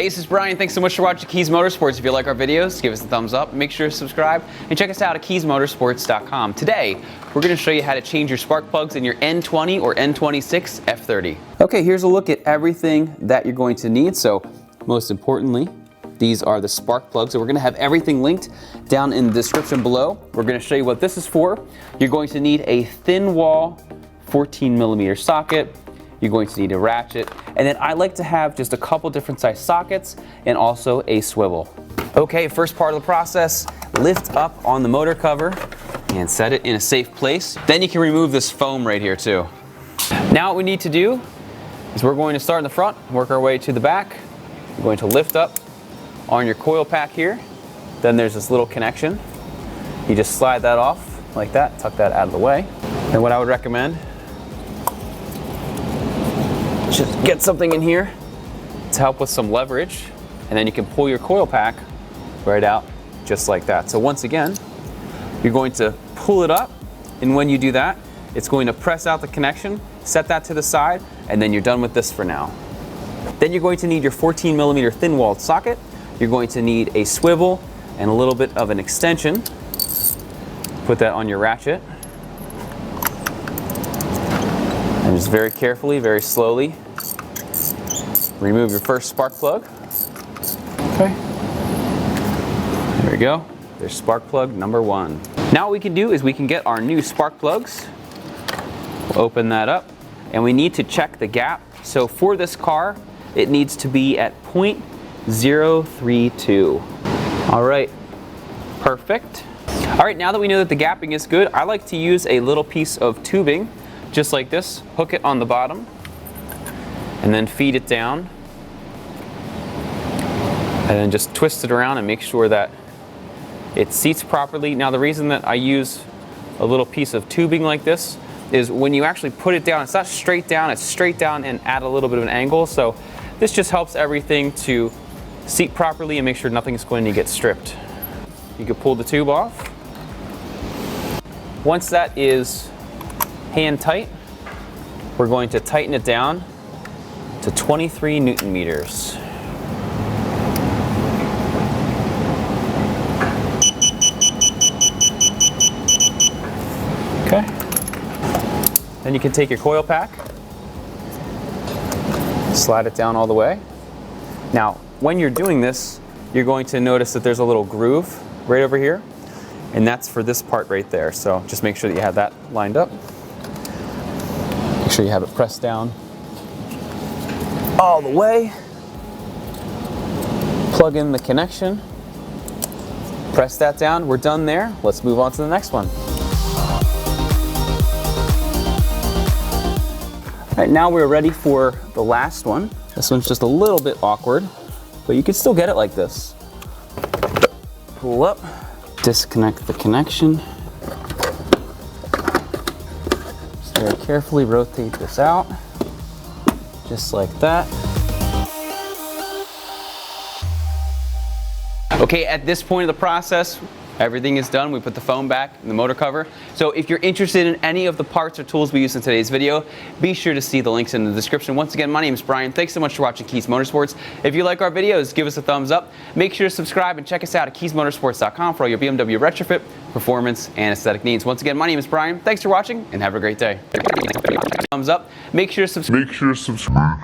Hey, this is Brian. Thanks so much for watching Kies Motorsports. If you like our videos, give us a thumbs up. Make sure to subscribe and check us out at KiesMotorsports.com. Today, we're going to show you how to change your spark plugs in your N20 or N26 F30. Okay, here's a look at everything that you're going to need. So, most importantly, these are the spark plugs. So we're going to have everything linked down in the description below. We're going to show you what this is for. You're going to need a thin wall 14mm socket. You're going to need a ratchet, and then I like to have just a couple different size sockets and also a swivel. Okay, first part of the process, lift up on the motor cover and set it in a safe place. Then you can remove this foam right here too. Now what we need to do is we're going to start in the front, work our way to the back. We're going to lift up on your coil pack here. Then there's this little connection. You just slide that off like that, tuck that out of the way. And what I would recommend, just get something in here to help with some leverage, and then you can pull your coil pack right out just like that. So once again, you're going to pull it up, and when you do that, it's going to press out the connection, set that to the side, and then you're done with this for now. Then you're going to need your 14mm thin walled socket. You're going to need a swivel and a little bit of an extension. Put that on your ratchet. And just very carefully, very slowly, remove your first spark plug. Okay. There we go. There's spark plug number one. Now what we can do is we can get our new spark plugs. We'll open that up, and we need to check the gap. So for this car, it needs to be at 0.032. All right, perfect. All right, now that we know that the gapping is good, I like to use a little piece of tubing, just like this, hook it on the bottom, and then feed it down, and then just twist it around and make sure that it seats properly. Now the reason that I use a little piece of tubing like this is when you actually put it down, it's not straight down, it's straight down and at a little bit of an angle. So this just helps everything to seat properly and make sure nothing's going to get stripped. You can pull the tube off. Once that is hand tight, we're going to tighten it down to 23 Newton meters. Okay. Then you can take your coil pack, slide it down all the way. Now, when you're doing this, you're going to notice that there's a little groove right over here, and that's for this part right there. So just make sure that you have that lined up. Make sure you have it pressed down all the way. Plug in the connection. Press that down. We're done there. Let's move on to the next one. All right, now we're ready for the last one. This one's just a little bit awkward, but you can still get it like this. Pull up, disconnect the connection. Just very carefully rotate this out, just like that. Okay, at this point of the process, everything is done. We put the foam back in the motor cover. So if you're interested in any of the parts or tools we use in today's video, be sure to see the links in the description. Once again, my name is Brian. Thanks so much for watching Kies Motorsports. If you like our videos, give us a thumbs up. Make sure to subscribe and check us out at KiesMotorsports.com for all your BMW retrofit, performance, and aesthetic needs. Once again, my name is Brian. Thanks for watching and have a great day. Thumbs up. Make sure to subscribe.